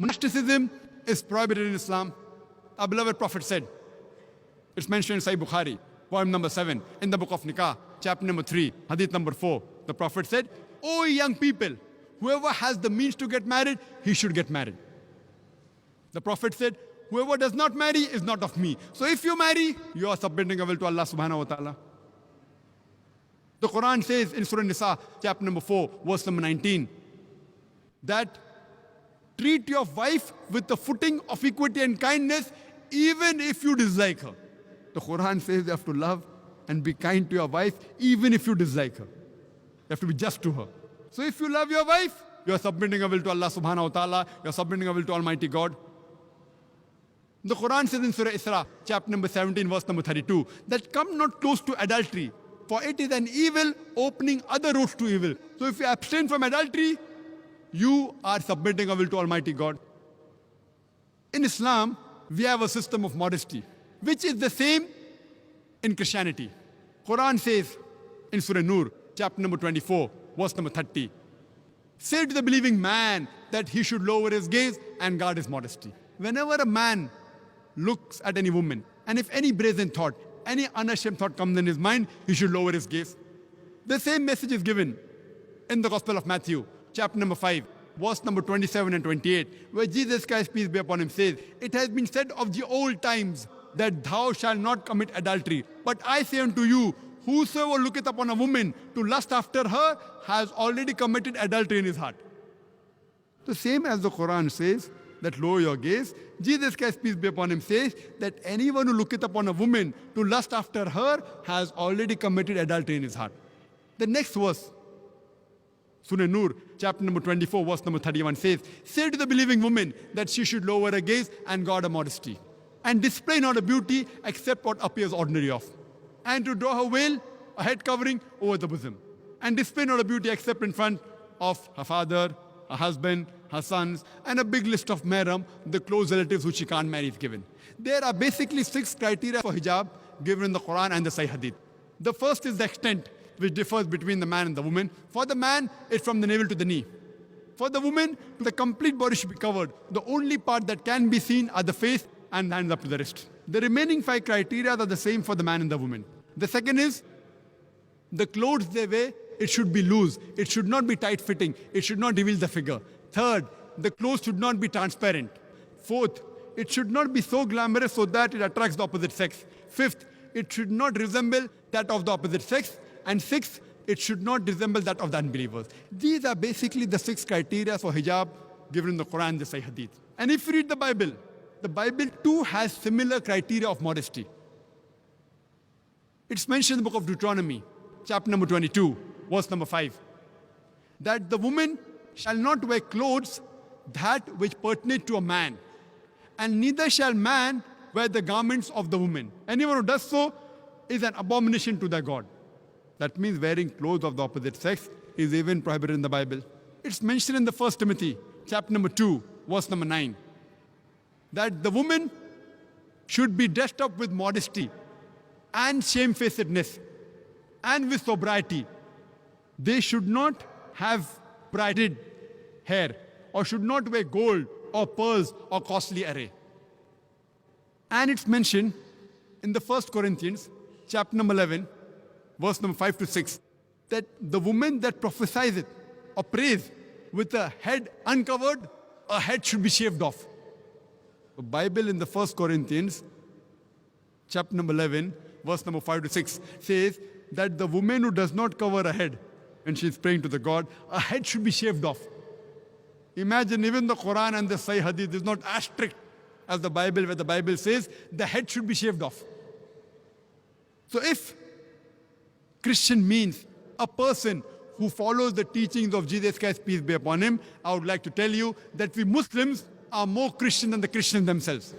Monasticism is prohibited in Islam. Our beloved Prophet said, it's mentioned in Sahih Bukhari, poem number 7, in the book of Nikah, chapter number 3, hadith number 4. The Prophet said, "O young people, whoever has the means to get married, he should get married." The Prophet said, "Whoever does not marry is not of me." So if you marry, you are submitting your will to Allah subhanahu wa ta'ala. The Quran says in Surah Nisa, chapter number 4, verse number 19, that treat your wife with the footing of equity and kindness, even if you dislike her. The Quran says you have to love and be kind to your wife, even if you dislike her. You have to be just to her. So if you love your wife, you are submitting your will to Allah subhanahu wa ta'ala, you are submitting your will to Almighty God. The Quran says in Surah Isra, chapter number 17, verse number 32, that come not close to adultery, for it is an evil opening other roads to evil. So if you abstain from adultery, you are submitting your will to Almighty God. In Islam, we have a system of modesty, which is the same in Christianity. Quran says in Surah Nur, chapter number 24, verse number 30, say to the believing man that he should lower his gaze and guard his modesty. Whenever a man looks at any woman, and if any brazen thought, any unashamed thought comes in his mind, he should lower his gaze. The same message is given in the Gospel of Matthew, chapter number 5, verse number 27 and 28, where Jesus Christ, peace be upon him, says, "It has been said of the old times that thou shalt not commit adultery. But I say unto you, whosoever looketh upon a woman to lust after her has already committed adultery in his heart." The same as the Quran says, that lower your gaze, Jesus Christ, peace be upon him, says that anyone who looketh upon a woman to lust after her has already committed adultery in his heart. The next verse, Surah Nur, chapter number 24, verse number 31 says, say to the believing woman that she should lower her gaze and guard her modesty, and display not a beauty except what appears ordinary of, and to draw her veil, a head covering over the bosom, and display not a beauty except in front of her father, her husband, her sons, and a big list of mahram, the close relatives who she can't marry is given. There are basically 6 criteria for hijab given in the Quran and the Sahih Hadith. The first is the extent, which differs between the man and the woman. For the man, it's from the navel to the knee. For the woman, the complete body should be covered. The only part that can be seen are the face and hands up to the wrist. The remaining 5 criteria are the same for the man and the woman. The second is, the clothes they wear, it should be loose. It should not be tight-fitting. It should not reveal the figure. Third, the clothes should not be transparent. Fourth, it should not be so glamorous so that it attracts the opposite sex. Fifth, it should not resemble that of the opposite sex. And sixth, it should not resemble that of the unbelievers. These are basically the 6 criteria for hijab given in the Quran and the Sahih Hadith. And if you read the Bible too has similar criteria of modesty. It's mentioned in the book of Deuteronomy, chapter number 22, verse number 5, that the woman shall not wear clothes that which pertain to a man, and neither shall man wear the garments of the woman. Anyone who does so is an abomination to their God. That means wearing clothes of the opposite sex is even prohibited in the Bible. It's mentioned in the 1 Timothy, chapter number 2, verse number 9, that the woman should be dressed up with modesty and shamefacedness and with sobriety. They should not have braided hair, or should not wear gold or pearls or costly array. And it's mentioned in the 1 Corinthians, chapter number 11, verse number 5 to 6, that the woman that prophesies or prays with a head uncovered, a head should be shaved off. The Bible in the 1 Corinthians, chapter number 11, verse number 5 to 6, says that the woman who does not cover her head when she is praying to the God, a head should be shaved off. Imagine even the Quran and the Sahih Hadith is not as strict as the Bible, where the Bible says the head should be shaved off. So if Christian means a person who follows the teachings of Jesus Christ, peace be upon him, I would like to tell you that we Muslims are more Christian than the Christians themselves.